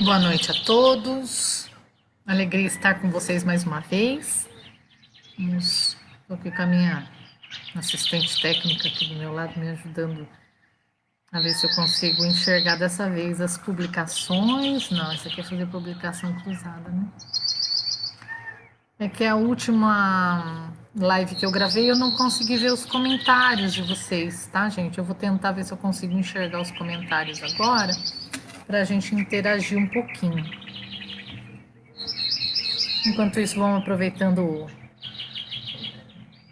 Boa noite a todos. Alegria estar com vocês mais uma vez. Estou aqui com a minha assistente técnica aqui do meu lado, me ajudando a ver se eu consigo enxergar dessa vez as publicações. Não, isso aqui é fazer publicação cruzada, né? É que a última live que eu gravei eu não consegui ver os comentários de vocês, tá, gente? Eu vou tentar ver se eu consigo enxergar os comentários agora para a gente interagir um pouquinho. Enquanto isso, vamos aproveitando o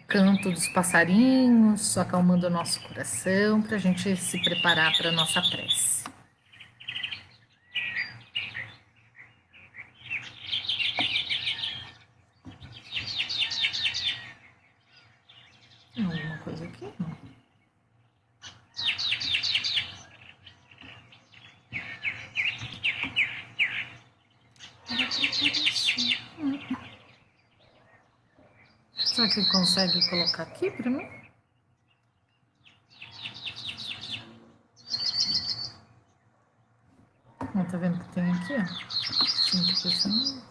canto dos passarinhos, acalmando o nosso coração para a gente se preparar para a nossa prece. Tem alguma coisa aqui? Não. Será que consegue colocar aqui para mim? Não, tá vendo que tem aqui, ó? 5%.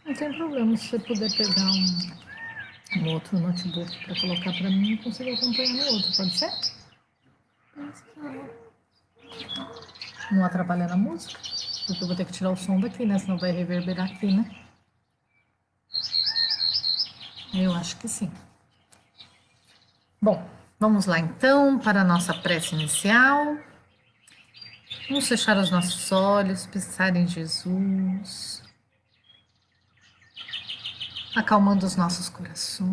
Não tem problema, se você puder pegar um outro notebook para colocar para mim, eu consigo acompanhar no outro, pode ser? Não atrapalha na música? Porque eu vou ter que tirar o som daqui, né? Senão vai reverberar aqui, né? Eu acho que sim. Bom, vamos lá então para a nossa prece inicial. Vamos fechar os nossos olhos, pensar em Jesus, acalmando os nossos corações,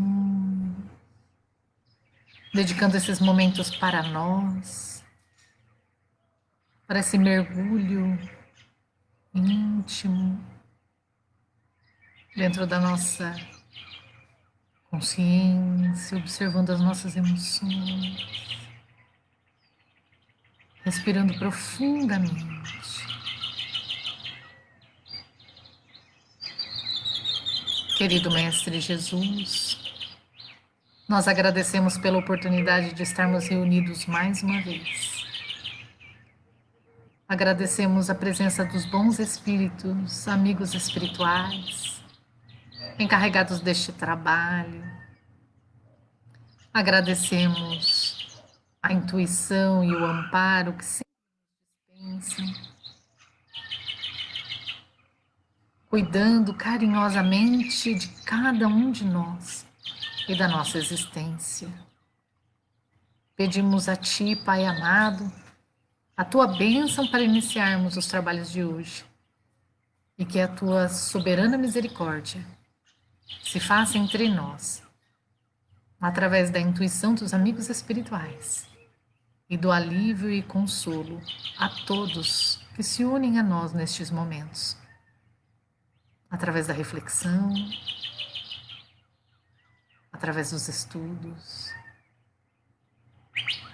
dedicando esses momentos para nós, para esse mergulho íntimo dentro da nossa consciência, observando as nossas emoções, respirando profundamente. Querido Mestre Jesus, nós agradecemos pela oportunidade de estarmos reunidos mais uma vez. Agradecemos a presença dos bons espíritos, amigos espirituais, encarregados deste trabalho. Agradecemos a intuição e o amparo que sempre pensam, cuidando carinhosamente de cada um de nós e da nossa existência. Pedimos a Ti, Pai amado, a Tua bênção para iniciarmos os trabalhos de hoje e que a Tua soberana misericórdia se faça entre nós, através da intuição dos amigos espirituais e do alívio e consolo a todos que se unem a nós nestes momentos, através da reflexão, através dos estudos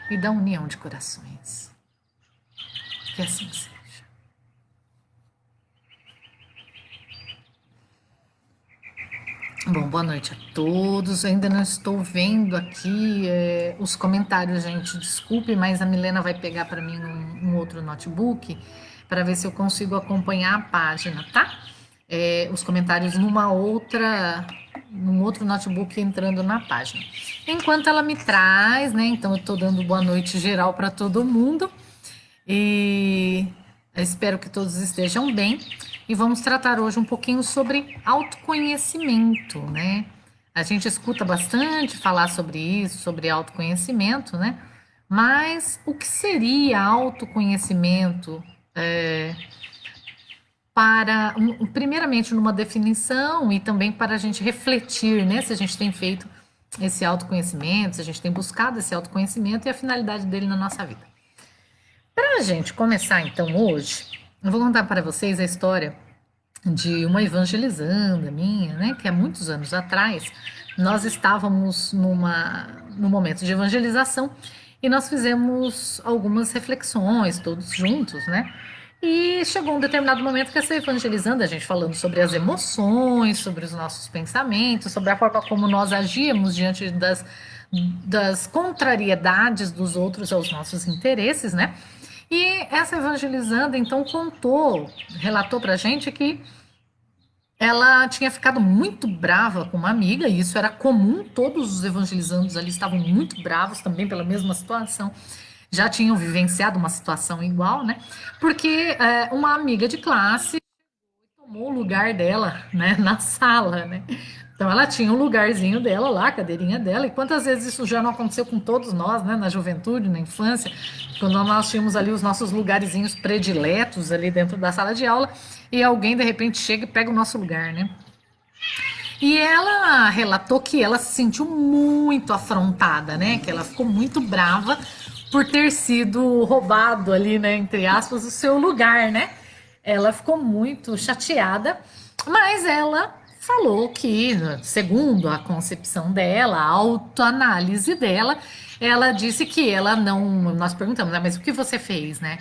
e da união de corações. Que assim seja. Bom, boa noite a todos. Ainda não estou vendo aqui os comentários, gente. Desculpe, mas a Milena vai pegar para mim um outro notebook para ver se eu consigo acompanhar a página, tá? Os comentários num outro notebook entrando na página. Enquanto ela me traz, né? Então eu estou dando boa noite geral para todo mundo e eu espero que todos estejam bem. E vamos tratar hoje um pouquinho sobre autoconhecimento, né? A gente escuta bastante falar sobre isso, sobre autoconhecimento, né? Mas o que seria autoconhecimento? primeiramente, numa definição e também para a gente refletir, né, se a gente tem feito esse autoconhecimento, se a gente tem buscado esse autoconhecimento e a finalidade dele na nossa vida. Para a gente começar, então, hoje, eu vou contar para vocês a história de uma evangelizanda minha, né, que há muitos anos atrás nós estávamos num momento de evangelização e nós fizemos algumas reflexões todos juntos, né? E chegou um determinado momento que essa evangelizando, a gente falando sobre as emoções, sobre os nossos pensamentos, sobre a forma como nós agíamos diante das contrariedades dos outros aos nossos interesses, né? E essa evangelizanda então relatou pra gente que ela tinha ficado muito brava com uma amiga, e isso era comum, todos os evangelizandos ali estavam muito bravos também pela mesma situação, já tinham vivenciado uma situação igual, né? Porque uma amiga de classe tomou o lugar dela, né, na sala, né? Então ela tinha um lugarzinho dela lá, a cadeirinha dela, e quantas vezes isso já não aconteceu com todos nós, né, na juventude, na infância, quando nós tínhamos ali os nossos lugarzinhos prediletos ali dentro da sala de aula, e alguém de repente chega e pega o nosso lugar, né? E ela relatou que ela se sentiu muito afrontada, né? Que ela ficou muito brava por ter sido roubado ali, né, entre aspas, o seu lugar, né? Ela ficou muito chateada, mas ela falou que, segundo a concepção dela, a autoanálise dela, ela disse que ela não. Nós perguntamos, né, mas o que você fez, né?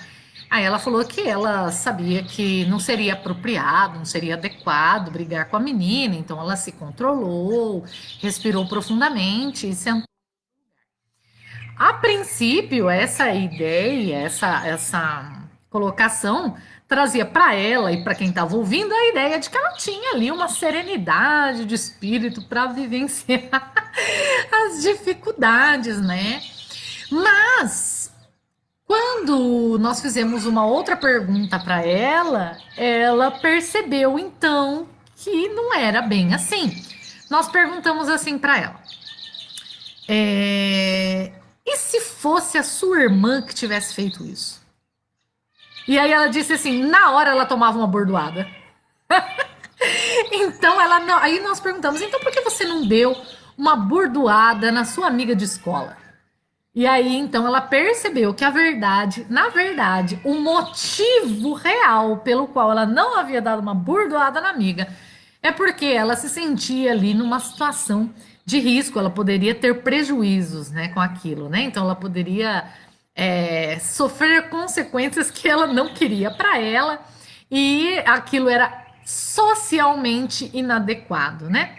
Aí ela falou que ela sabia que não seria apropriado, não seria adequado brigar com a menina, então ela se controlou, respirou profundamente e sentou. A princípio, essa ideia, essa colocação trazia para ela e para quem estava ouvindo a ideia de que ela tinha ali uma serenidade de espírito para vivenciar as dificuldades, né? Mas quando nós fizemos uma outra pergunta para ela, ela percebeu então que não era bem assim. Nós perguntamos assim para ela: e se fosse a sua irmã que tivesse feito isso? E aí ela disse assim, na hora ela tomava uma bordoada. Então aí nós perguntamos, então por que você não deu uma bordoada na sua amiga de escola? E aí então ela percebeu que na verdade, o motivo real pelo qual ela não havia dado uma bordoada na amiga é porque ela se sentia ali numa situação de risco, ela poderia ter prejuízos, né, com aquilo, né? Então ela poderia sofrer consequências que ela não queria para ela e aquilo era socialmente inadequado, né?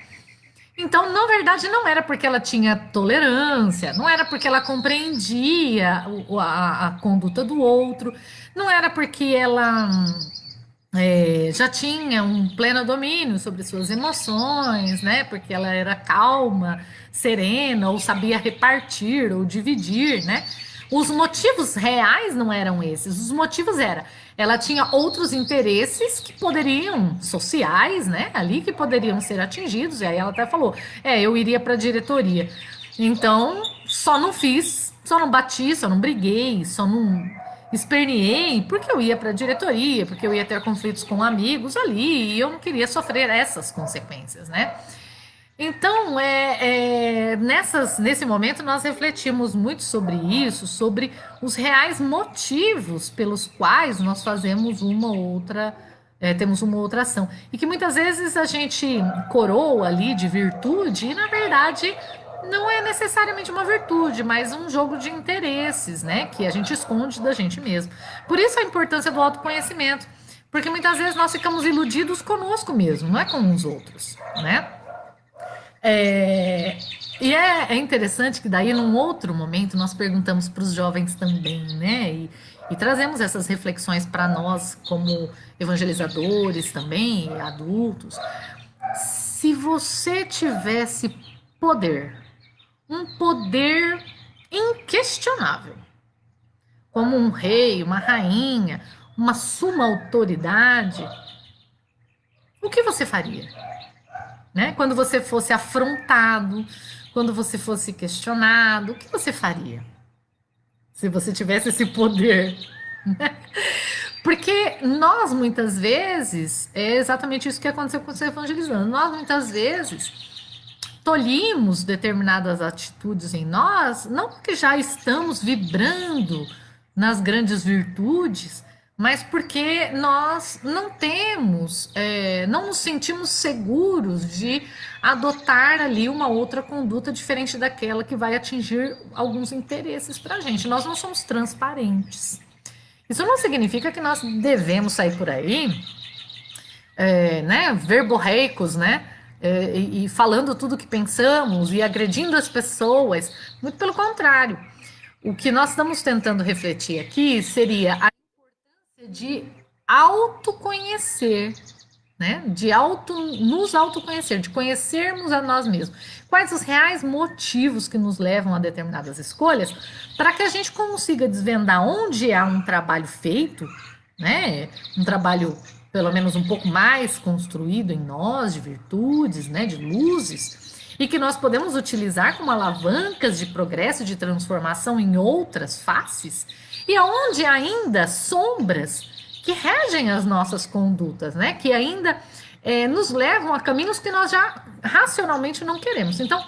Então, na verdade, não era porque ela tinha tolerância, não era porque ela compreendia a conduta do outro, não era porque ela já tinha um pleno domínio sobre suas emoções, né? Porque ela era calma, serena, ou sabia repartir ou dividir, né? Os motivos reais não eram esses. Os motivos ela tinha outros interesses que poderiam, sociais, né? Ali que poderiam ser atingidos. E aí ela até falou: eu iria para a diretoria. Então, só não fiz, só não bati, só não briguei, só não esperneei, porque eu ia para a diretoria, porque eu ia ter conflitos com amigos ali e eu não queria sofrer essas consequências, né? Então, nesse momento, nós refletimos muito sobre isso, sobre os reais motivos pelos quais nós fazemos temos uma outra ação. E que muitas vezes a gente coroa ali de virtude, e na verdade não é necessariamente uma virtude, mas um jogo de interesses, né? Que a gente esconde da gente mesmo. Por isso a importância do autoconhecimento. Porque muitas vezes nós ficamos iludidos conosco mesmo, não é com os outros, né? E é interessante que daí, num outro momento, nós perguntamos para os jovens também, né? E trazemos essas reflexões para nós, como evangelizadores também, adultos. Se você tivesse poder, um poder inquestionável, como um rei, uma rainha, uma suma autoridade, o que você faria? Né? Quando você fosse afrontado, quando você fosse questionado, o que você faria? Se você tivesse esse poder. Porque nós, muitas vezes, é exatamente isso que aconteceu com você evangelizando. Nós, muitas vezes, tolimos determinadas atitudes em nós, não porque já estamos vibrando nas grandes virtudes, mas porque nós não temos, não nos sentimos seguros de adotar ali uma outra conduta diferente daquela que vai atingir alguns interesses para a gente. Nós não somos transparentes. Isso não significa que nós devemos sair por aí, né, verborreicos, né, e falando tudo o que pensamos e agredindo as pessoas. Muito pelo contrário. O que nós estamos tentando refletir aqui seria a importância de autoconhecer, né? Nos autoconhecer, de conhecermos a nós mesmos. Quais os reais motivos que nos levam a determinadas escolhas, para que a gente consiga desvendar onde há um trabalho feito, né? Um trabalho pelo menos um pouco mais construído em nós, de virtudes, né? De luzes, e que nós podemos utilizar como alavancas de progresso e de transformação em outras faces, e aonde ainda sombras que regem as nossas condutas, né? Que ainda nos levam a caminhos que nós já racionalmente não queremos. Então,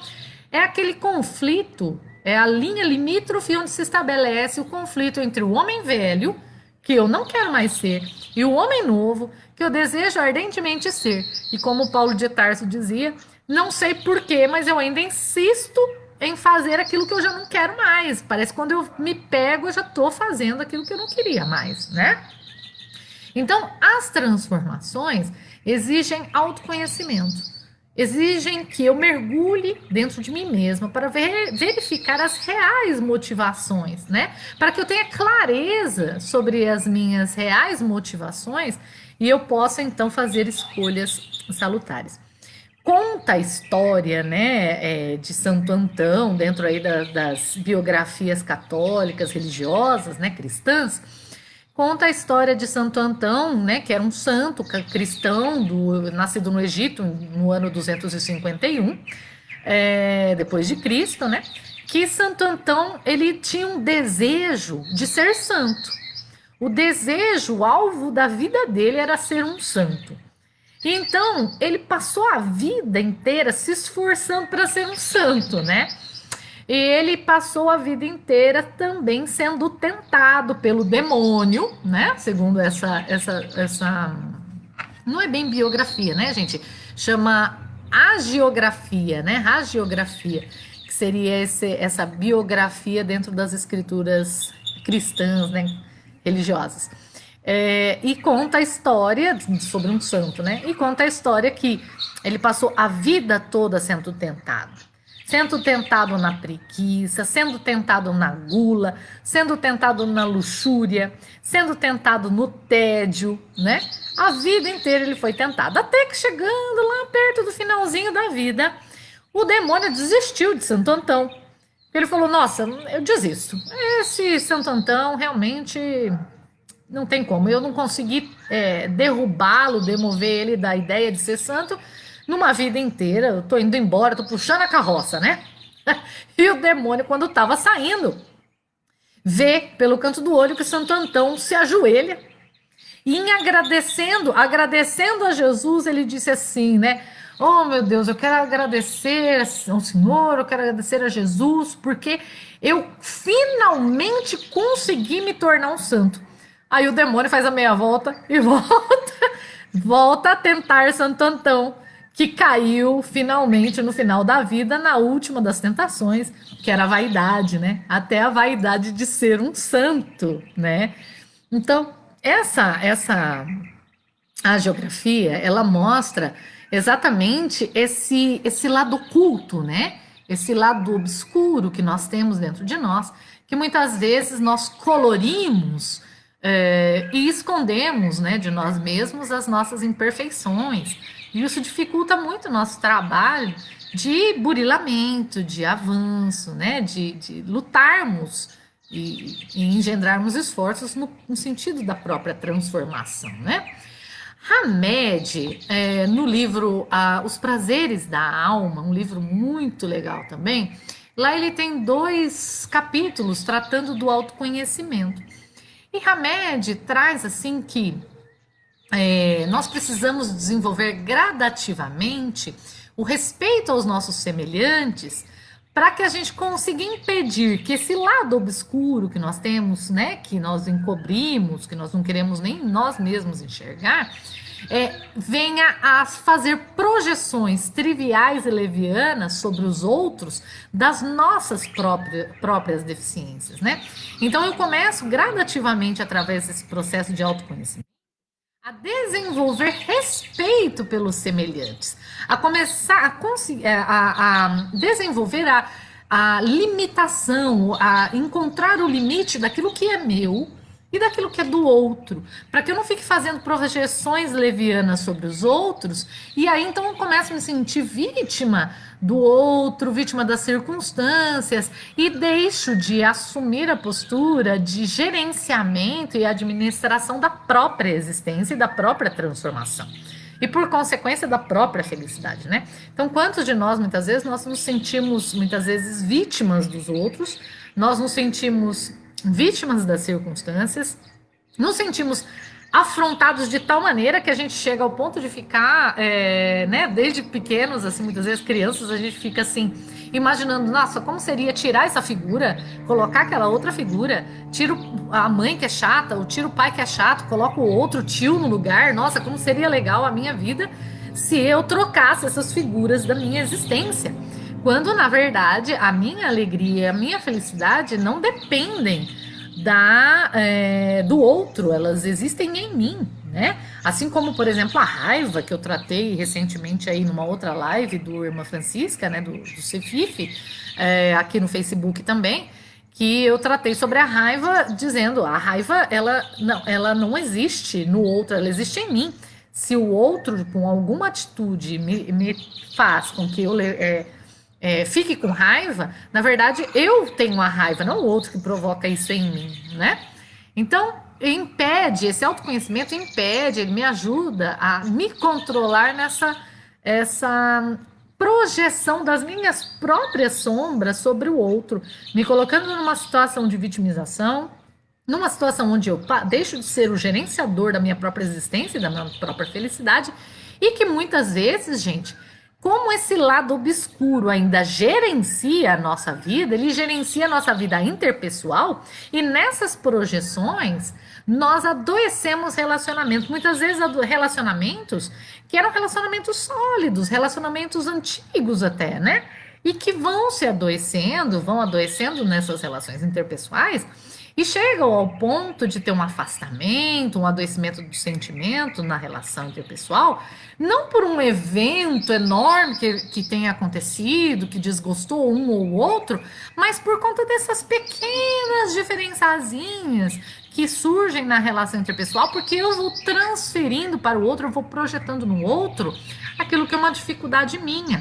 é aquele conflito, é a linha limítrofe onde se estabelece o conflito entre o homem velho, que eu não quero mais ser, e o homem novo, que eu desejo ardentemente ser. E como Paulo de Tarso dizia, não sei porquê, mas eu ainda insisto em fazer aquilo que eu já não quero mais. Parece que quando eu me pego, eu já estou fazendo aquilo que eu não queria mais, né? Então, as transformações exigem autoconhecimento, exigem que eu mergulhe dentro de mim mesma para verificar as reais motivações, né? Para que eu tenha clareza sobre as minhas reais motivações e eu possa então fazer escolhas salutares. Conta a história, né, de Santo Antão, dentro aí das biografias católicas, religiosas, né, cristãs. Conta a história de Santo Antão, né, que era um santo cristão nascido no Egito no ano 251, depois de Cristo, né, que Santo Antão ele tinha um desejo de ser santo. O desejo, o alvo da vida dele era ser um santo. Então, ele passou a vida inteira se esforçando para ser um santo, né? E ele passou a vida inteira também sendo tentado pelo demônio, né? Segundo essa não é bem biografia, né, gente? Chama agiografia, né? Hagiografia, que seria essa biografia dentro das escrituras cristãs, né? Religiosas. E conta a história sobre um santo, né? E conta a história que ele passou a vida toda sendo tentado. Sendo tentado na preguiça, sendo tentado na gula, sendo tentado na luxúria, sendo tentado no tédio, né? A vida inteira ele foi tentado. Até que chegando lá perto do finalzinho da vida, o demônio desistiu de Santo Antão. Ele falou, nossa, eu desisto. Esse Santo Antão realmente não tem como. Eu não consegui derrubá-lo, demover ele da ideia de ser santo numa vida inteira. Eu tô indo embora, tô puxando a carroça, né? E o demônio, quando estava saindo, vê pelo canto do olho que Santo Antão se ajoelha e em agradecendo a Jesus, ele disse assim, né? Oh, meu Deus, eu quero agradecer ao Senhor, eu quero agradecer a Jesus, porque eu finalmente consegui me tornar um santo. Aí o demônio faz a meia volta e volta a tentar Santo Antão, que caiu finalmente no final da vida, na última das tentações, que era a vaidade, né? Até a vaidade de ser um santo, né? Então, a geografia, ela mostra exatamente esse lado oculto, né? Esse lado obscuro que nós temos dentro de nós, que muitas vezes nós colorimos e escondemos, né, de nós mesmos as nossas imperfeições. E isso dificulta muito o nosso trabalho de burilamento, de avanço, né, de lutarmos e engendrarmos esforços no sentido da própria transformação, né? Hamed, no livro Os Prazeres da Alma, um livro muito legal também, lá ele tem 2 capítulos tratando do autoconhecimento. E Hamed traz assim que nós precisamos desenvolver gradativamente o respeito aos nossos semelhantes para que a gente consiga impedir que esse lado obscuro que nós temos, né, que nós encobrimos, que nós não queremos nem nós mesmos enxergar, venha a fazer projeções triviais e levianas sobre os outros das nossas próprias deficiências, né? Então eu começo gradativamente através desse processo de autoconhecimento a desenvolver respeito pelos semelhantes, a começar a desenvolver a limitação, a encontrar o limite daquilo que é meu e daquilo que é do outro, para que eu não fique fazendo projeções levianas sobre os outros, e aí então eu começo a me sentir vítima do outro, vítima das circunstâncias, e deixo de assumir a postura de gerenciamento e administração da própria existência e da própria transformação. E por consequência da própria felicidade, né? Então, quantos de nós, muitas vezes, nós nos sentimos, muitas vezes, vítimas dos outros, nós nos sentimos vítimas das circunstâncias, nos sentimos afrontados de tal maneira que a gente chega ao ponto de ficar, né, desde pequenos, assim, muitas vezes crianças, a gente fica assim, imaginando, nossa, como seria tirar essa figura, colocar aquela outra figura, tiro a mãe que é chata, ou tiro o pai que é chato, coloco o outro tio no lugar, nossa, como seria legal a minha vida se eu trocasse essas figuras da minha existência. Quando, na verdade, a minha alegria, a minha felicidade não dependem do outro, elas existem em mim, né? Assim como, por exemplo, a raiva, que eu tratei recentemente aí numa outra live do Irmã Francisca, né, do Cefife, aqui no Facebook também, que eu tratei sobre a raiva, dizendo a raiva, ela não existe no outro, ela existe em mim. Se o outro, com alguma atitude, me faz com que eu fique com raiva, na verdade eu tenho a raiva, não o outro que provoca isso em mim, né? Então, esse autoconhecimento impede, ele me ajuda a me controlar essa projeção das minhas próprias sombras sobre o outro, me colocando numa situação de vitimização, numa situação onde eu deixo de ser o gerenciador da minha própria existência e da minha própria felicidade, e que muitas vezes, gente, como esse lado obscuro ainda gerencia a nossa vida, ele gerencia a nossa vida interpessoal, e nessas projeções nós adoecemos relacionamentos, muitas vezes relacionamentos que eram relacionamentos sólidos, relacionamentos antigos até, né? E que vão adoecendo nessas relações interpessoais, e chegam ao ponto de ter um afastamento, um adoecimento do sentimento na relação interpessoal, não por um evento enorme que tenha acontecido, que desgostou um ou outro, mas por conta dessas pequenas diferençazinhas que surgem na relação interpessoal, porque eu vou transferindo para o outro, eu vou projetando no outro aquilo que é uma dificuldade minha.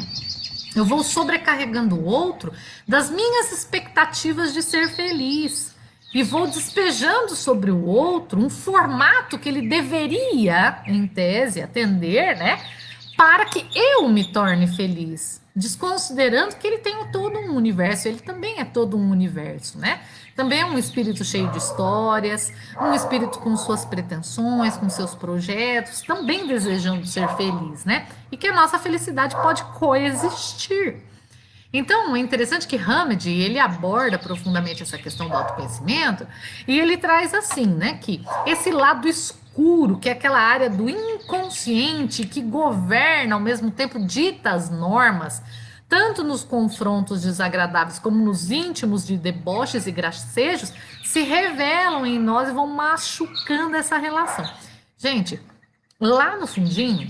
Eu vou sobrecarregando o outro das minhas expectativas de ser feliz. E vou despejando sobre o outro um formato que ele deveria, em tese, atender, né? Para que eu me torne feliz. Desconsiderando que ele tem todo um universo, ele também é todo um universo, né? Também é um espírito cheio de histórias, um espírito com suas pretensões, com seus projetos, também desejando ser feliz, né? E que a nossa felicidade pode coexistir. Então, é interessante que Hamed, ele aborda profundamente essa questão do autoconhecimento, e ele traz assim, né, que esse lado escuro, que é aquela área do inconsciente que governa, ao mesmo tempo dita as normas, tanto nos confrontos desagradáveis como nos íntimos de deboches e gracejos, se revelam em nós e vão machucando essa relação. Gente, lá no fundinho,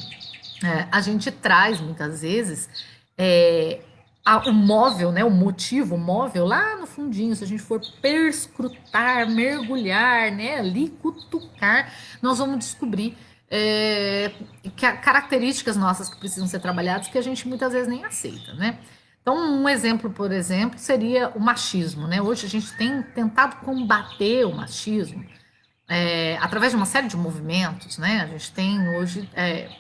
a gente traz muitas vezes o móvel, né, o motivo móvel lá no fundinho. Se a gente for perscrutar, mergulhar, né, ali cutucar, nós vamos descobrir características nossas que precisam ser trabalhadas que a gente muitas vezes nem aceita, né? Então, um exemplo, por exemplo, seria o machismo, né? Hoje a gente tem tentado combater o machismo através de uma série de movimentos, né? A gente tem hoje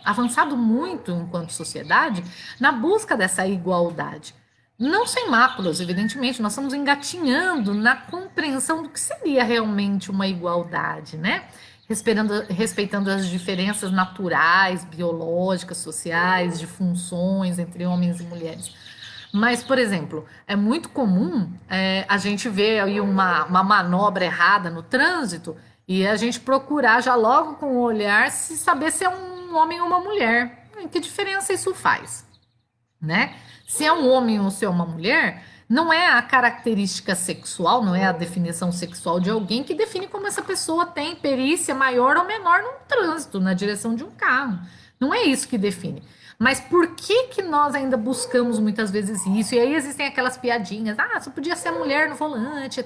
avançado muito enquanto sociedade na busca dessa igualdade. Não sem máculas, evidentemente, nós estamos engatinhando na compreensão do que seria realmente uma igualdade, né? Respeitando as diferenças naturais, biológicas, sociais, de funções entre homens e mulheres. Mas, por exemplo, é muito comum a gente ver aí uma manobra errada no trânsito e a gente procurar já logo com o olhar se saber se é um homem ou uma mulher. Que diferença isso faz? Né? Se é um homem ou se é uma mulher, não é a característica sexual, não é a definição sexual de alguém que define como essa pessoa tem perícia maior ou menor no trânsito, na direção de um carro. Não é isso que define. Mas por que que nós ainda buscamos muitas vezes isso? E aí existem aquelas piadinhas, só podia ser a mulher no volante.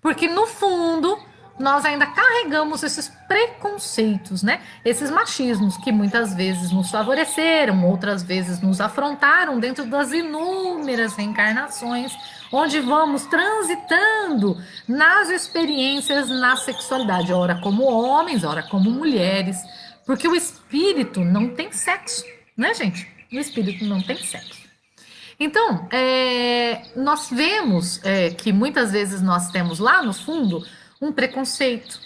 Porque no fundo, nós ainda carregamos esses preconceitos, né? Esses machismos que muitas vezes nos favoreceram, outras vezes nos afrontaram dentro das inúmeras reencarnações, onde vamos transitando nas experiências na sexualidade, ora como homens, ora como mulheres, porque o espírito não tem sexo, né, gente? O espírito não tem sexo. Então, nós vemos que muitas vezes nós temos lá no fundo um preconceito,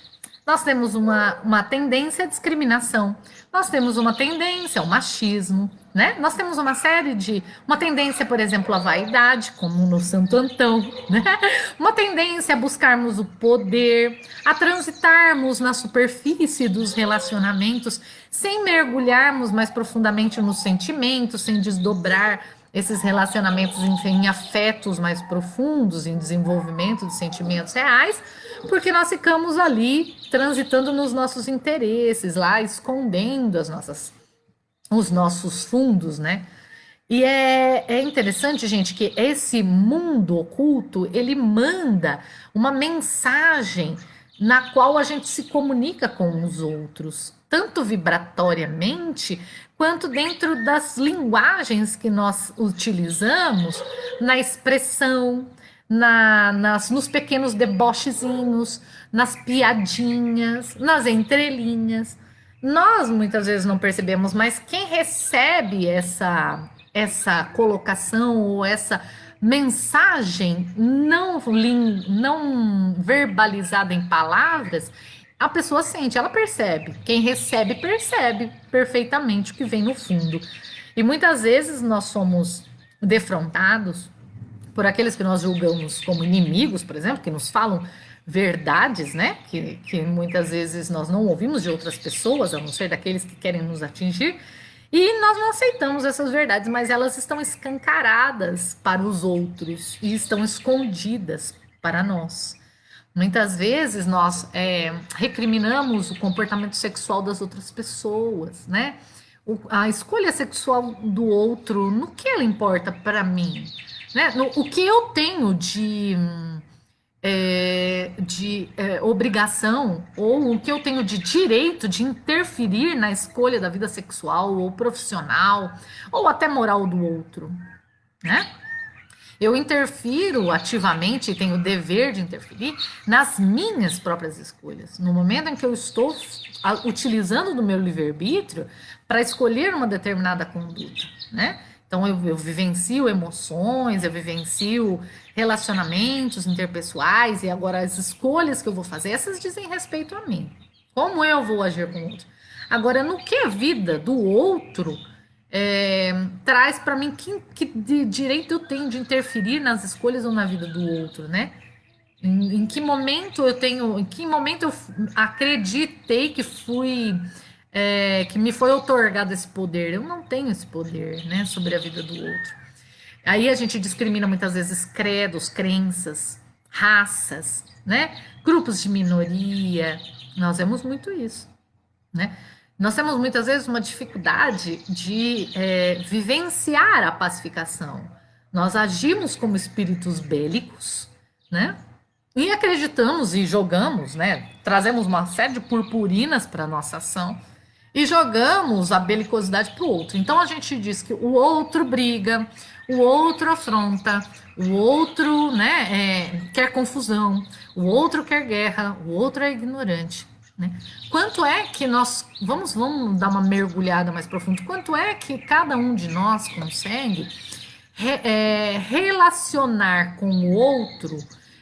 nós temos uma tendência à discriminação, nós temos uma tendência ao machismo, né? Nós temos uma tendência, por exemplo, à vaidade, como no Santo Antão, né? Uma tendência a buscarmos o poder, a transitarmos na superfície dos relacionamentos, sem mergulharmos mais profundamente nos sentimentos, sem desdobrar esses relacionamentos em afetos mais profundos, em desenvolvimento de sentimentos reais, porque nós ficamos ali transitando nos nossos interesses, lá escondendo os nossos fundos, né? E é interessante, gente, que esse mundo oculto, ele manda uma mensagem na qual a gente se comunica com os outros, tanto vibratoriamente, quanto dentro das linguagens que nós utilizamos na expressão, nos pequenos debochezinhos, nas piadinhas, nas entrelinhas. Nós muitas vezes não percebemos, mas quem recebe essa colocação ou essa mensagem não verbalizada em palavras, a pessoa sente, ela percebe. Quem recebe, percebe perfeitamente o que vem no fundo. E muitas vezes nós somos defrontados por aqueles que nós julgamos como inimigos, por exemplo, que nos falam verdades, né? Que muitas vezes nós não ouvimos de outras pessoas, a não ser daqueles que querem nos atingir. E nós não aceitamos essas verdades, mas elas estão escancaradas para os outros e estão escondidas para nós. Muitas vezes nós recriminamos o comportamento sexual das outras pessoas, né? A escolha sexual do outro, no que ela importa para mim? Né? O que eu tenho de obrigação ou o que eu tenho de direito de interferir na escolha da vida sexual ou profissional ou até moral do outro, né? Eu interfiro ativamente e tenho o dever de interferir nas minhas próprias escolhas. No momento em que eu estou utilizando do meu livre-arbítrio para escolher uma determinada conduta, né? Então, eu vivencio emoções, eu vivencio relacionamentos interpessoais e agora as escolhas que eu vou fazer, essas dizem respeito a mim. Como eu vou agir com o outro? Agora, no que a vida do outro traz para mim, que direito eu tenho de interferir nas escolhas ou na vida do outro, né? Em que momento eu acreditei que me foi otorgado esse poder? Eu não tenho esse poder, né, sobre a vida do outro. Aí a gente discrimina muitas vezes credos, crenças, raças, né? Grupos de minoria. Nós vemos muito isso, né? Nós temos muitas vezes uma dificuldade de vivenciar a pacificação. Nós agimos como espíritos bélicos, né? E acreditamos e jogamos, né? Trazemos uma série de purpurinas para a nossa ação e jogamos a belicosidade para o outro. Então a gente diz que o outro briga, o outro afronta, o outro, né, quer confusão, o outro quer guerra, o outro é ignorante. Né? Quanto é que nós, vamos dar uma mergulhada mais profunda, quanto é que cada um de nós consegue relacionar com o outro,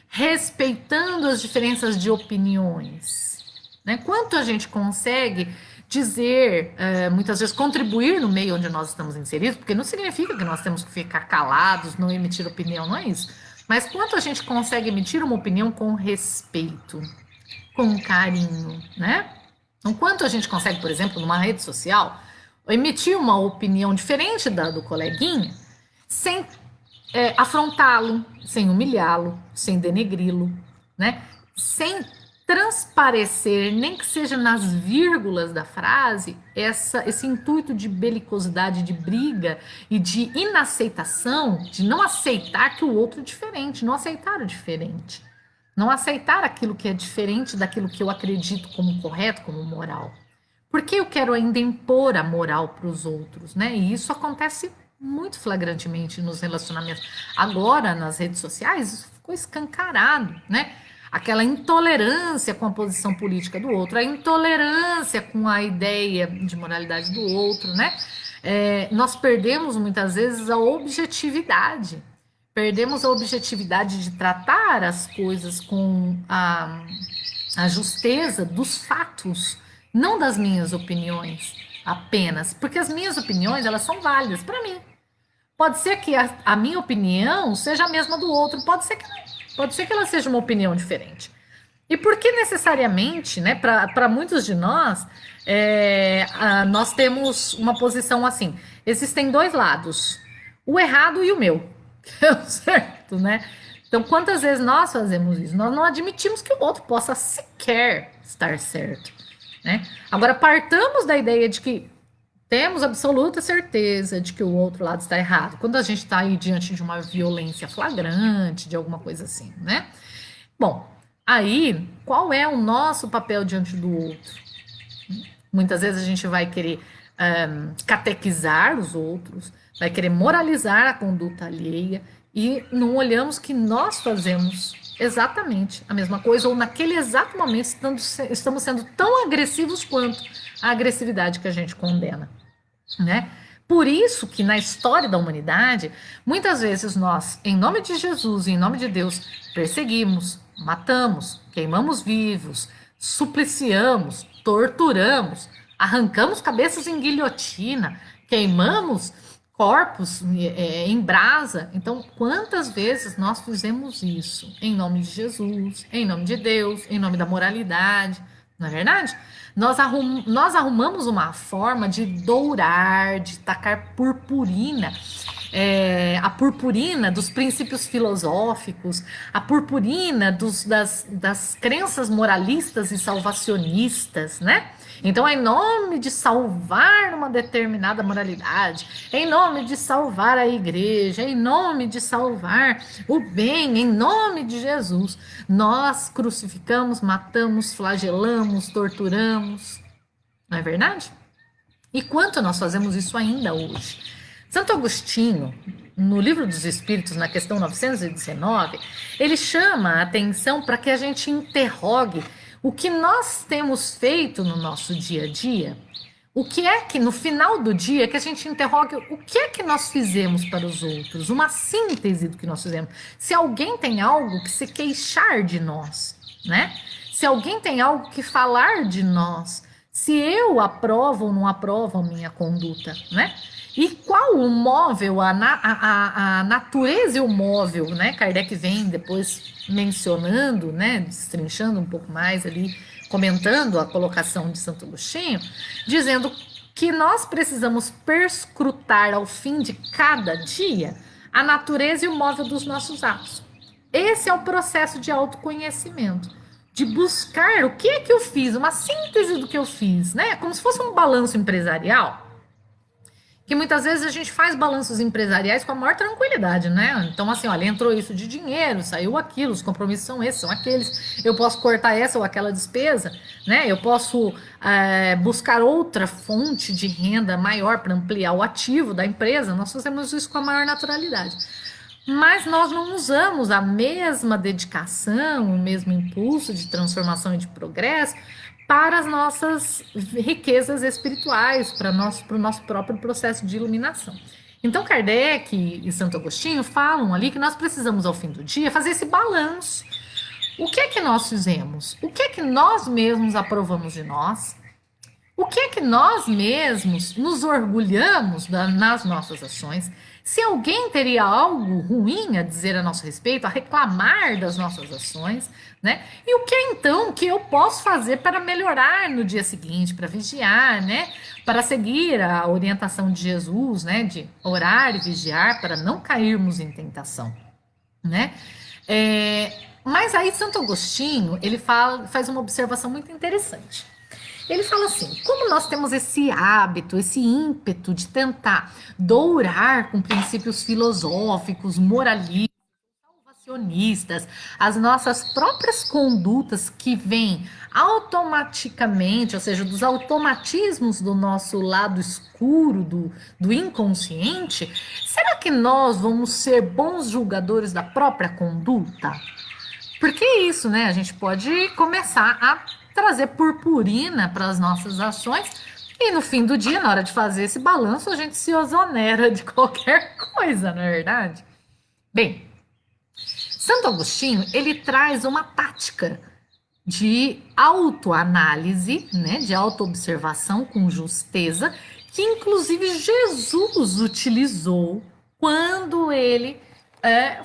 respeitando as diferenças de opiniões, né? Quanto a gente consegue dizer, muitas vezes contribuir no meio onde nós estamos inseridos, porque não significa que nós temos que ficar calados, não emitir opinião, não é isso. Mas quanto a gente consegue emitir uma opinião com respeito, com carinho, né? Então, quanto a gente consegue, por exemplo, numa rede social, emitir uma opinião diferente da do coleguinha, sem afrontá-lo, sem humilhá-lo, sem denegri-lo, né? Sem transparecer, nem que seja nas vírgulas da frase, esse intuito de belicosidade, de briga e de inaceitação, de não aceitar que o outro é diferente, não aceitar o diferente, não aceitar aquilo que é diferente daquilo que eu acredito como correto, como moral. Porque eu quero ainda impor a moral para os outros, né? E isso acontece muito flagrantemente nos relacionamentos. Agora, nas redes sociais, isso ficou escancarado, né? Aquela intolerância com a posição política do outro, a intolerância com a ideia de moralidade do outro, né? Nós perdemos muitas vezes a objetividade. Perdemos a objetividade de tratar as coisas com a justeza dos fatos, não das minhas opiniões apenas, porque as minhas opiniões elas são válidas para mim. Pode ser que a minha opinião seja a mesma do outro, pode ser que não. Pode ser que ela seja uma opinião diferente. E por que necessariamente, né, para muitos de nós, nós temos uma posição assim, existem dois lados, o errado e o meu, certo, né? Então, quantas vezes nós fazemos isso? Nós não admitimos que o outro possa sequer estar certo, né? Agora, partamos da ideia de que temos absoluta certeza de que o outro lado está errado. Quando a gente está aí diante de uma violência flagrante, de alguma coisa assim, né? Bom, aí, qual é o nosso papel diante do outro? Muitas vezes a gente vai querer catequizar os outros, vai querer moralizar a conduta alheia e não olhamos que nós fazemos exatamente a mesma coisa ou naquele exato momento estamos sendo tão agressivos quanto a agressividade que a gente condena, né? Por isso que na história da humanidade, muitas vezes nós, em nome de Jesus e em nome de Deus, perseguimos, matamos, queimamos vivos, supliciamos, torturamos, arrancamos cabeças em guilhotina, queimamos corpos em brasa. Então, quantas vezes nós fizemos isso em nome de Jesus, em nome de Deus, em nome da moralidade, não é verdade? Nós arrumamos uma forma de dourar, de tacar purpurina, a purpurina dos princípios filosóficos, a purpurina das crenças moralistas e salvacionistas, né? Então, em nome de salvar uma determinada moralidade, em nome de salvar a igreja, em nome de salvar o bem, em nome de Jesus, nós crucificamos, matamos, flagelamos, torturamos. Não é verdade? E quanto nós fazemos isso ainda hoje? Santo Agostinho, no Livro dos Espíritos, na questão 919, ele chama a atenção para que a gente interrogue o que nós temos feito no nosso dia a dia, o que é que no final do dia que a gente interrogue o que é que nós fizemos para os outros, uma síntese do que nós fizemos. Se alguém tem algo que se queixar de nós, né? Se alguém tem algo que falar de nós, se eu aprovo ou não aprovo a minha conduta, né? E qual o móvel, a natureza e o móvel, né? Kardec vem depois mencionando, né? Destrinchando um pouco mais ali, comentando a colocação de Santo Agostinho, dizendo que nós precisamos perscrutar ao fim de cada dia a natureza e o móvel dos nossos atos. Esse é o processo de autoconhecimento, de buscar o que é que eu fiz, uma síntese do que eu fiz, né? Como se fosse um balanço empresarial, que muitas vezes a gente faz balanços empresariais com a maior tranquilidade, né? Então, assim, olha, entrou isso de dinheiro, saiu aquilo, os compromissos são esses, são aqueles, eu posso cortar essa ou aquela despesa, né? Eu posso buscar outra fonte de renda maior para ampliar o ativo da empresa, nós fazemos isso com a maior naturalidade. Mas nós não usamos a mesma dedicação, o mesmo impulso de transformação e de progresso para as nossas riquezas espirituais, para o nosso próprio processo de iluminação. Então, Kardec e Santo Agostinho falam ali que nós precisamos, ao fim do dia, fazer esse balanço. O que é que nós fizemos? O que é que nós mesmos aprovamos de nós? O que é que nós mesmos nos orgulhamos nas nossas ações? Se alguém teria algo ruim a dizer a nosso respeito, a reclamar das nossas ações, né? E o que é então que eu posso fazer para melhorar no dia seguinte, para vigiar, né? Para seguir a orientação de Jesus, né? De orar e vigiar para não cairmos em tentação, né? Mas aí Santo Agostinho, ele faz uma observação muito interessante. Ele fala assim: como nós temos esse hábito, esse ímpeto de tentar dourar com princípios filosóficos, moralistas, salvacionistas, as nossas próprias condutas que vêm automaticamente, ou seja, dos automatismos do nosso lado escuro, do inconsciente, será que nós vamos ser bons julgadores da própria conduta? Porque é isso, né? A gente pode começar a trazer purpurina para as nossas ações e no fim do dia, na hora de fazer esse balanço, a gente se exonera de qualquer coisa, não é verdade? Bem, Santo Agostinho, ele traz uma tática de autoanálise, né, de autoobservação com justeza, que inclusive Jesus utilizou quando ele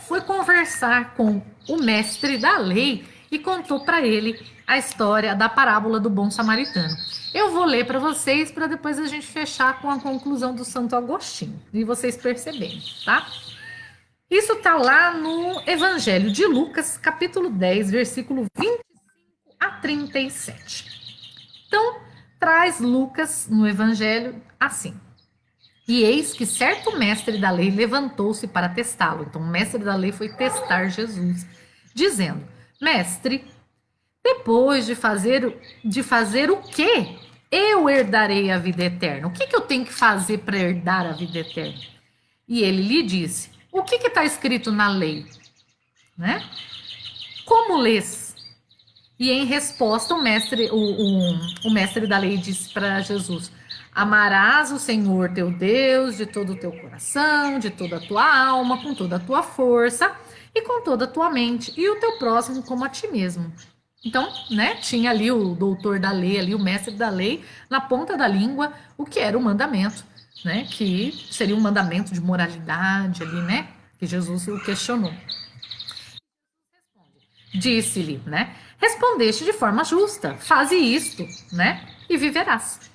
foi conversar com o mestre da lei e contou para ele a história da parábola do bom samaritano. Eu vou ler para vocês para depois a gente fechar com a conclusão do Santo Agostinho e vocês perceberem, tá? Isso está lá no Evangelho de Lucas, capítulo 10, versículo 25 a 37. Então, traz Lucas no Evangelho assim: e eis que certo mestre da lei levantou-se para testá-lo. Então, o mestre da lei foi testar Jesus, dizendo: Mestre, depois de fazer o quê? Eu herdarei a vida eterna. O que eu tenho que fazer para herdar a vida eterna? E ele lhe disse: o que está escrito na lei? Né? Como lês? E em resposta, o mestre da lei disse para Jesus: amarás o Senhor teu Deus de todo o teu coração, de toda a tua alma, com toda a tua força e com toda a tua mente, e o teu próximo como a ti mesmo. Então, né, tinha ali o doutor da lei, ali o mestre da lei, na ponta da língua, o que era o mandamento, né, que seria um mandamento de moralidade ali, né, que Jesus o questionou. Disse-lhe, né, respondeste de forma justa, faze isto, né, e viverás.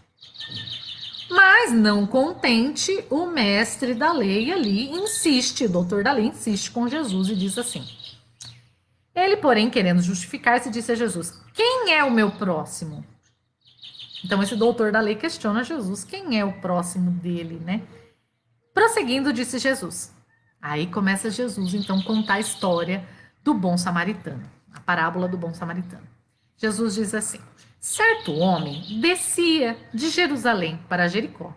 Mas não contente, o mestre da lei ali insiste, o doutor da lei insiste com Jesus e diz assim: ele, porém, querendo justificar-se, disse a Jesus: quem é o meu próximo? Então, esse doutor da lei questiona Jesus: quem é o próximo dele, né? Prosseguindo, disse Jesus. Aí começa Jesus, então, contar a história do bom samaritano, a parábola do bom samaritano. Jesus diz assim: certo homem descia de Jerusalém para Jericó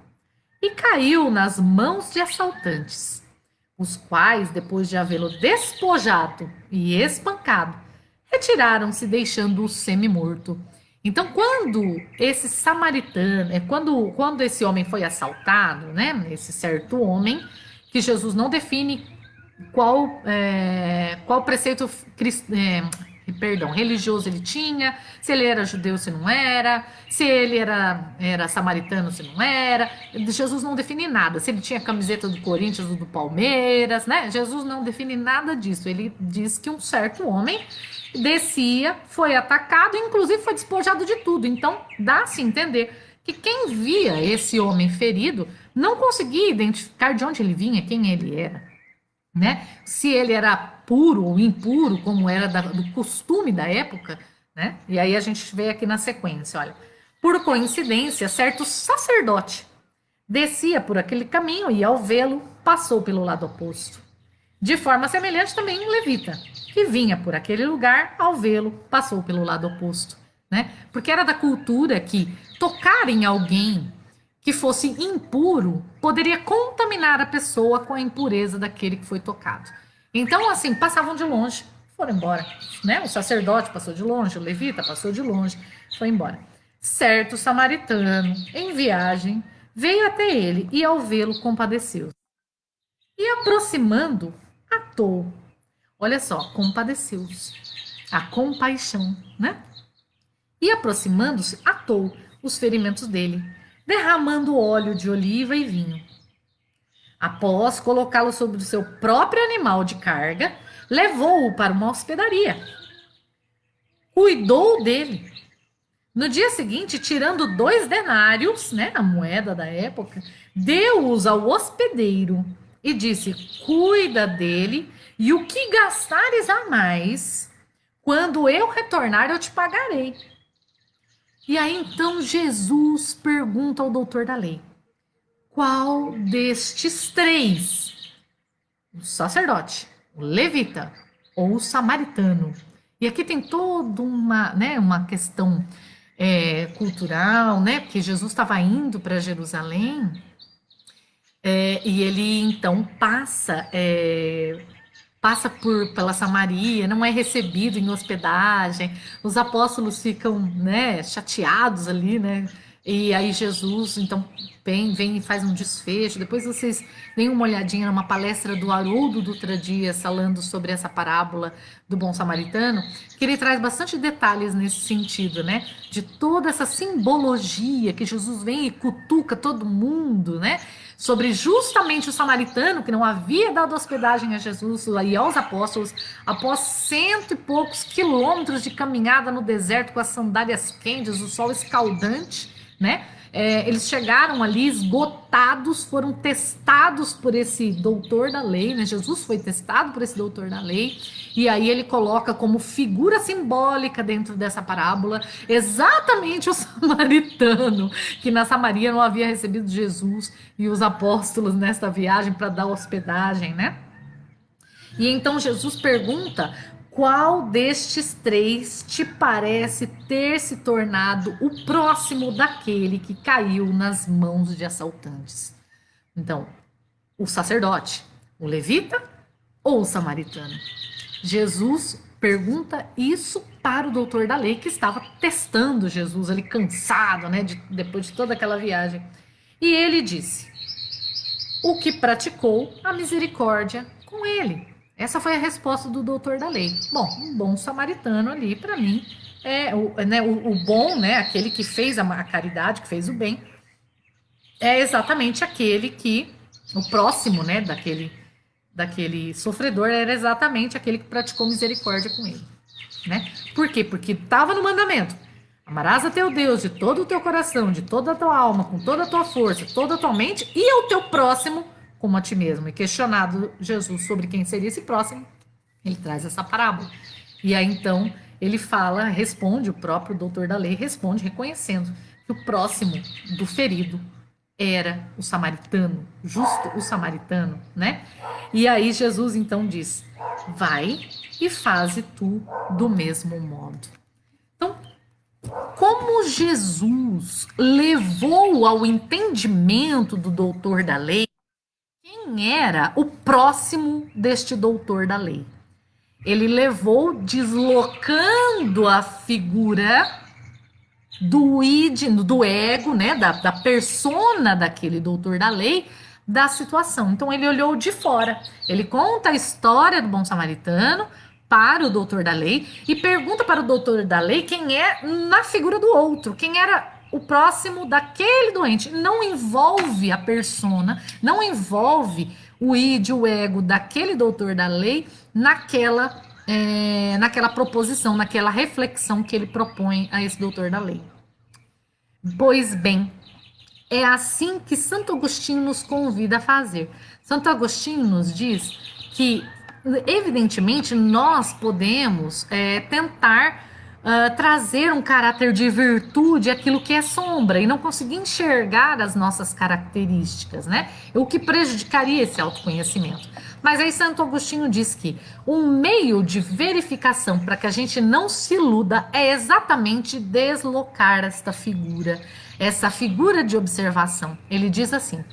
e caiu nas mãos de assaltantes, os quais, depois de havê-lo despojado e espancado, retiraram-se, deixando-o semi-morto. Então, quando esse samaritano, quando esse homem foi assaltado, né, esse certo homem, que Jesus não define qual preceito religioso ele tinha, se ele era judeu, se não era, se ele era samaritano, se não era. Jesus não define nada, se ele tinha camiseta do Corinthians ou do Palmeiras, né? Jesus não define nada disso. Ele diz que um certo homem descia, foi atacado, inclusive foi despojado de tudo. Então, dá-se a entender que quem via esse homem ferido não conseguia identificar de onde ele vinha, quem ele era, né? Se ele era puro ou impuro, como era do costume da época, né? E aí a gente vê aqui na sequência, olha. Por coincidência, certo sacerdote descia por aquele caminho e, ao vê-lo, passou pelo lado oposto. De forma semelhante, também um levita, que vinha por aquele lugar, ao vê-lo, passou pelo lado oposto, né? Porque era da cultura que tocar em alguém que fosse impuro poderia contaminar a pessoa com a impureza daquele que foi tocado. Então, assim, passavam de longe, foram embora, né? O sacerdote passou de longe, o levita passou de longe, foi embora. Certo samaritano, em viagem, veio até ele e, ao vê-lo, compadeceu. E aproximando, atou. Olha só, compadeceu-os. A compaixão, né? E aproximando-se, atou os ferimentos dele, derramando óleo de oliva e vinho. Após colocá-lo sobre o seu próprio animal de carga, levou-o para uma hospedaria. Cuidou dele. No dia seguinte, tirando 2 denários, né, a moeda da época, deu-os ao hospedeiro e disse: cuida dele, e o que gastares a mais, quando eu retornar, eu te pagarei. E aí então Jesus pergunta ao doutor da lei: qual destes três, o sacerdote, o levita ou o samaritano? E aqui tem toda uma questão cultural, né? Porque Jesus estava indo para Jerusalém e ele então passa pela Samaria, não é recebido em hospedagem, os apóstolos ficam, né, chateados ali, né? E aí Jesus então vem e faz um desfecho. Depois vocês deem uma olhadinha numa palestra do Haroldo Dutra Dias falando sobre essa parábola do bom samaritano, que ele traz bastante detalhes nesse sentido, né? De toda essa simbologia que Jesus vem e cutuca todo mundo, né? Sobre justamente o samaritano que não havia dado hospedagem a Jesus e aos apóstolos, após 100 e poucos quilômetros de caminhada no deserto com as sandálias quentes, o sol escaldante, né? Eles chegaram ali esgotados, foram testados por esse doutor da lei, né? Jesus foi testado por esse doutor da lei, e aí ele coloca como figura simbólica dentro dessa parábola exatamente o samaritano, que na Samaria não havia recebido Jesus e os apóstolos nesta viagem para dar hospedagem, né? E então Jesus pergunta: qual destes três te parece ter se tornado o próximo daquele que caiu nas mãos de assaltantes? Então, o sacerdote, o levita ou o samaritano? Jesus pergunta isso para o doutor da lei que estava testando Jesus ali cansado, né, depois de toda aquela viagem. E ele disse: o que praticou a misericórdia com ele. Essa foi a resposta do doutor da lei. Bom, um bom samaritano ali, para mim, o bom, né, aquele que fez a caridade, que fez o bem, é exatamente aquele que, o próximo, né, daquele sofredor, era exatamente aquele que praticou misericórdia com ele. Né? Por quê? Porque estava no mandamento. Amarás a teu Deus de todo o teu coração, de toda a tua alma, com toda a tua força, toda a tua mente, e ao teu próximo como a ti mesmo. E questionado Jesus sobre quem seria esse próximo, ele traz essa parábola. E aí então ele fala, responde, o próprio doutor da lei responde, reconhecendo que o próximo do ferido era o samaritano, justo o samaritano, né? E aí Jesus então diz: vai e faze tu do mesmo modo. Então, como Jesus levou ao entendimento do doutor da lei quem era o próximo deste doutor da lei? Ele levou deslocando a figura do ego, né, da persona daquele doutor da lei, da situação. Então ele olhou de fora. Ele conta a história do bom samaritano para o doutor da lei e pergunta para o doutor da lei quem é na figura do outro, quem era o próximo daquele doente. Não envolve a persona, não envolve o id, o ego daquele doutor da lei naquela proposição, naquela reflexão que ele propõe a esse doutor da lei. Pois bem, é assim que Santo Agostinho nos convida a fazer. Santo Agostinho nos diz que, evidentemente, nós podemos tentar trazer um caráter de virtude aquilo que é sombra e não conseguir enxergar as nossas características, né? O que prejudicaria esse autoconhecimento. Mas aí Santo Agostinho diz que um meio de verificação para que a gente não se iluda é exatamente deslocar essa figura de observação. Ele diz assim: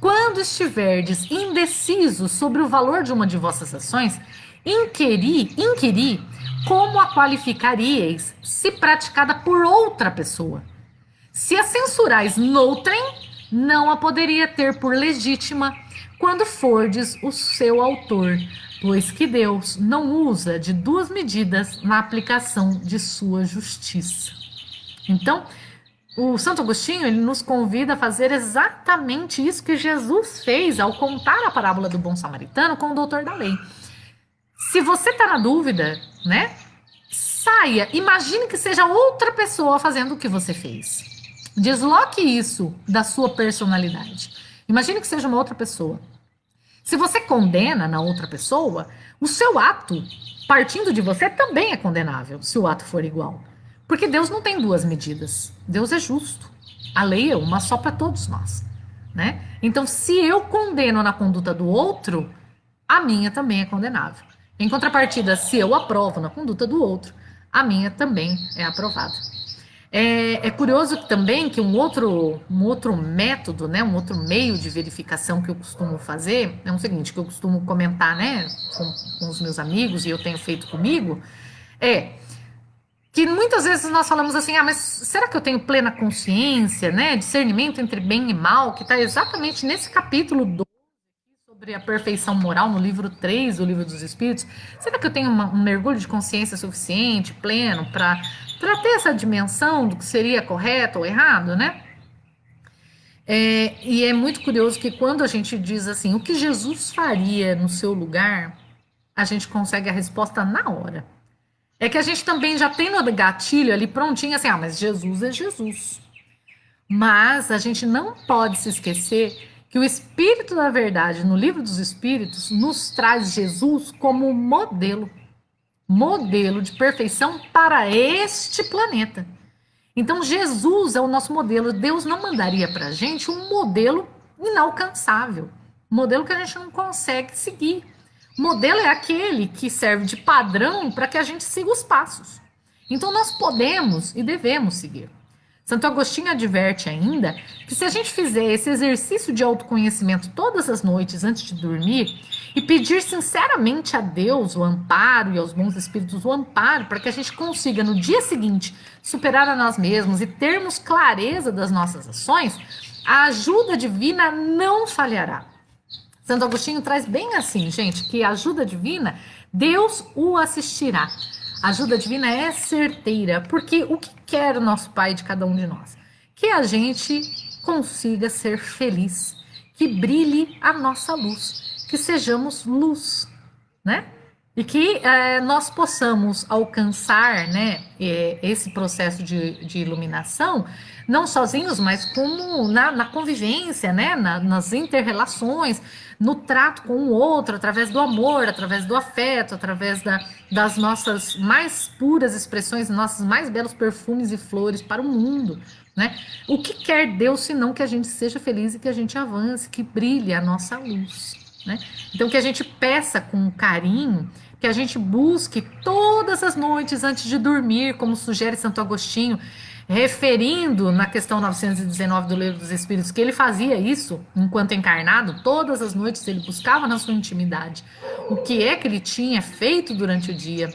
quando estiverdes indecisos sobre o valor de uma de vossas ações, inquiri como a qualificaríeis se praticada por outra pessoa. Se a censurais noutrem, não a poderia ter por legítima, quando fordes o seu autor, pois que Deus não usa de duas medidas na aplicação de sua justiça. Então, o Santo Agostinho, ele nos convida a fazer exatamente isso que Jesus fez ao contar a parábola do bom samaritano com o doutor da lei. Se você está na dúvida, né? Saia, imagine que seja outra pessoa fazendo o que você fez. Desloque isso da sua personalidade. Imagine que seja uma outra pessoa. Se você condena na outra pessoa, o seu ato, partindo de você, também é condenável, se o ato for igual. Porque Deus não tem duas medidas. Deus é justo. A lei é uma só para todos nós, né? Então, se eu condeno na conduta do outro, a minha também é condenável. Em contrapartida, se eu aprovo na conduta do outro, a minha também é aprovada. É curioso também que um outro método, né, um outro meio de verificação que eu costumo fazer é o seguinte, que eu costumo comentar, né, com os meus amigos, e eu tenho feito comigo, é que muitas vezes nós falamos assim, mas será que eu tenho plena consciência, né, discernimento entre bem e mal, que está exatamente nesse capítulo 2 sobre a perfeição moral, no livro 3 do Livro dos Espíritos? Será que eu tenho um mergulho de consciência suficiente, pleno, para ter essa dimensão do que seria correto ou errado, né? E é muito curioso que quando a gente diz assim, o que Jesus faria no seu lugar, a gente consegue a resposta na hora. É que a gente também já tem no gatilho ali prontinho assim, mas Jesus é Jesus. Mas a gente não pode se esquecer que o Espírito da Verdade, no Livro dos Espíritos, nos traz Jesus como modelo de perfeição para este planeta. Então, Jesus é o nosso modelo. Deus não mandaria para a gente um modelo inalcançável, um modelo que a gente não consegue seguir. O modelo é aquele que serve de padrão para que a gente siga os passos. Então, nós podemos e devemos seguir. Santo Agostinho adverte ainda que se a gente fizer esse exercício de autoconhecimento todas as noites antes de dormir e pedir sinceramente a Deus o amparo e aos bons espíritos o amparo para que a gente consiga no dia seguinte superar a nós mesmos e termos clareza das nossas ações, a ajuda divina não falhará. Santo Agostinho traz bem assim, gente, que a ajuda divina, Deus o assistirá. A ajuda divina é certeira, porque o que quer o nosso Pai de cada um de nós? Que a gente consiga ser feliz, que brilhe a nossa luz, que sejamos luz, né? E que nós possamos alcançar, né, esse processo de iluminação, não sozinhos, mas como na convivência, né, nas interrelações, no trato com o outro, através do amor, através do afeto, através das nossas mais puras expressões, nossos mais belos perfumes e flores para o mundo, né? O que quer Deus senão que a gente seja feliz e que a gente avance, que brilhe a nossa luz, né? Então, que a gente peça com carinho, que a gente busque todas as noites antes de dormir, como sugere Santo Agostinho, referindo na questão 919 do Livro dos Espíritos, que ele fazia isso enquanto encarnado, todas as noites ele buscava na sua intimidade o que é que ele tinha feito durante o dia,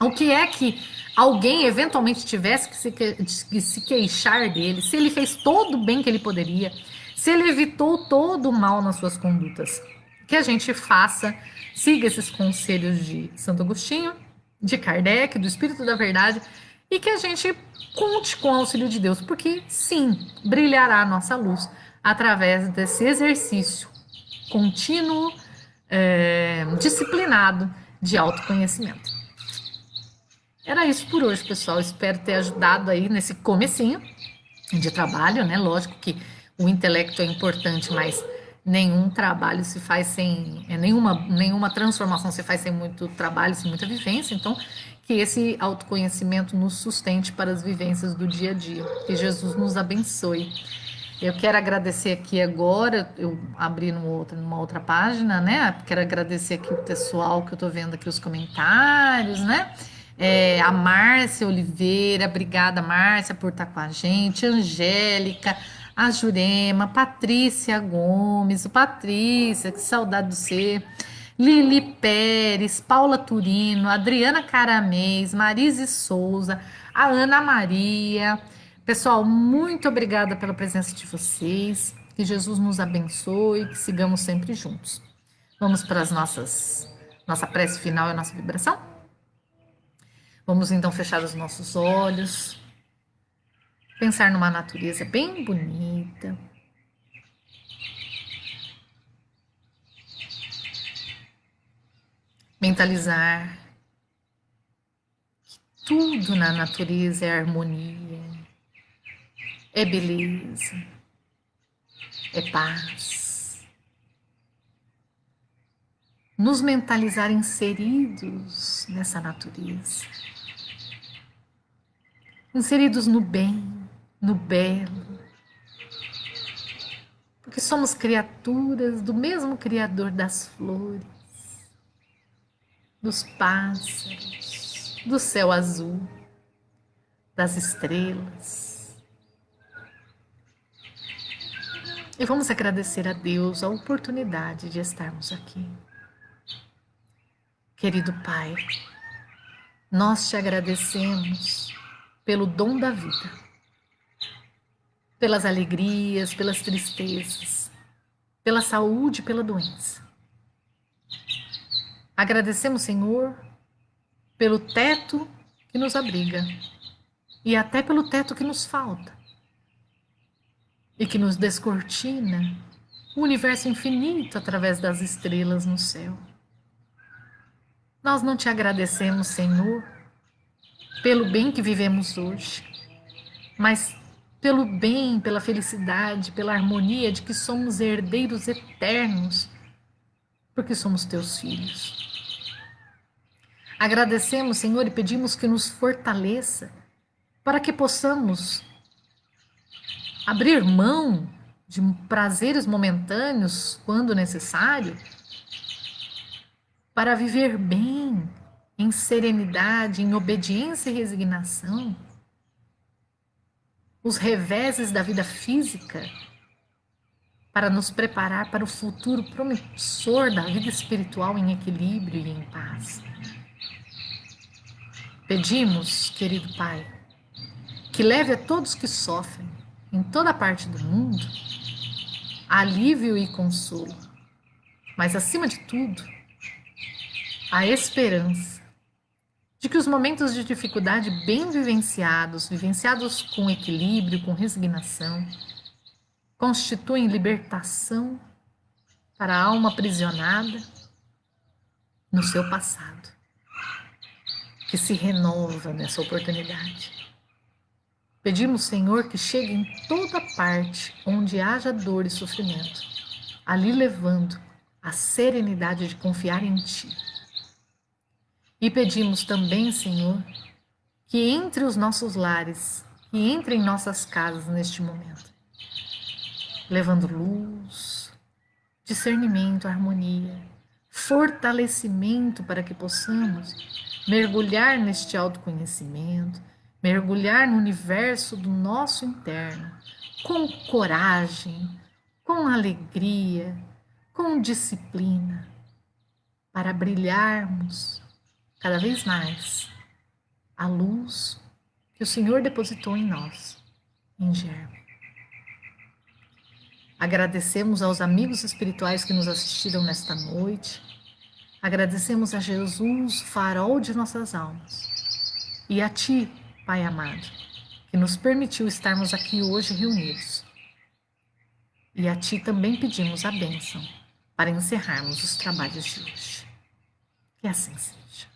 o que é que alguém eventualmente tivesse que se queixar dele, se ele fez todo o bem que ele poderia, se ele evitou todo o mal nas suas condutas. Que a gente faça, siga esses conselhos de Santo Agostinho, de Kardec, do Espírito da Verdade, e que a gente conte com o auxílio de Deus, porque sim, brilhará a nossa luz através desse exercício contínuo, disciplinado de autoconhecimento. Era isso por hoje, pessoal. Espero ter ajudado aí nesse comecinho de trabalho, né? Lógico que o intelecto é importante, mas nenhum trabalho se faz sem... nenhuma transformação se faz sem muito trabalho, sem muita vivência. Então, que esse autoconhecimento nos sustente para as vivências do dia a dia. Que Jesus nos abençoe. Eu quero agradecer aqui agora, eu abri numa outra página, né? Quero agradecer aqui o pessoal que eu tô vendo aqui os comentários, né? A Márcia Oliveira, obrigada, Márcia, por estar com a gente. Angélica, a Jurema, Patrícia Gomes, o Patrícia, que saudade de você. Lili Pérez, Paula Turino, Adriana Caramês, Marise Souza, a Ana Maria. Pessoal, muito obrigada pela presença de vocês. Que Jesus nos abençoe, que sigamos sempre juntos. Vamos para as nossa prece final e a nossa vibração? Vamos então fechar os nossos olhos, pensar numa natureza bem bonita. Mentalizar que tudo na natureza é harmonia, é beleza, é paz. Nos mentalizar inseridos nessa natureza, inseridos no bem, no belo, porque somos criaturas do mesmo Criador das flores, dos pássaros, do céu azul, das estrelas. E vamos agradecer a Deus a oportunidade de estarmos aqui. Querido Pai, nós te agradecemos pelo dom da vida, pelas alegrias, pelas tristezas, pela saúde e pela doença. Agradecemos, Senhor, pelo teto que nos abriga e até pelo teto que nos falta e que nos descortina o universo infinito através das estrelas no céu. Nós não te agradecemos, Senhor, pelo bem que vivemos hoje, mas pelo bem, pela felicidade, pela harmonia de que somos herdeiros eternos, porque somos teus filhos. Agradecemos, Senhor, e pedimos que nos fortaleça para que possamos abrir mão de prazeres momentâneos, quando necessário, para viver bem, em serenidade, em obediência e resignação, os reveses da vida física, para nos preparar para o futuro promissor da vida espiritual em equilíbrio e em paz. Pedimos, querido Pai, que leve a todos que sofrem, em toda parte do mundo, alívio e consolo, mas acima de tudo, a esperança de que os momentos de dificuldade bem vivenciados com equilíbrio, com resignação, constituem libertação para a alma aprisionada no seu passado, que se renova nessa oportunidade. Pedimos, Senhor, que chegue em toda parte onde haja dor e sofrimento, ali levando a serenidade de confiar em Ti. E pedimos também, Senhor, que entre os nossos lares, que entre em nossas casas neste momento, levando luz, discernimento, harmonia, fortalecimento para que possamos mergulhar neste autoconhecimento, mergulhar no universo do nosso interno, com coragem, com alegria, com disciplina, para brilharmos cada vez mais a luz que o Senhor depositou em nós, em germe. Agradecemos aos amigos espirituais que nos assistiram nesta noite. Agradecemos a Jesus, farol de nossas almas. E a Ti, Pai amado, que nos permitiu estarmos aqui hoje reunidos. E a Ti também pedimos a bênção para encerrarmos os trabalhos de hoje. Que assim seja.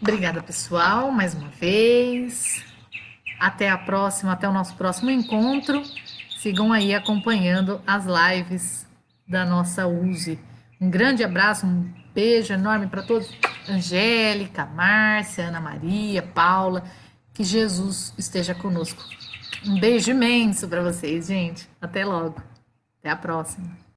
Obrigada, pessoal, mais uma vez. Até a próxima, até o nosso próximo encontro. Sigam aí acompanhando as lives da nossa USE. Um grande abraço, um beijo enorme para todos. Angélica, Márcia, Ana Maria, Paula. Que Jesus esteja conosco. Um beijo imenso para vocês, gente. Até logo. Até a próxima.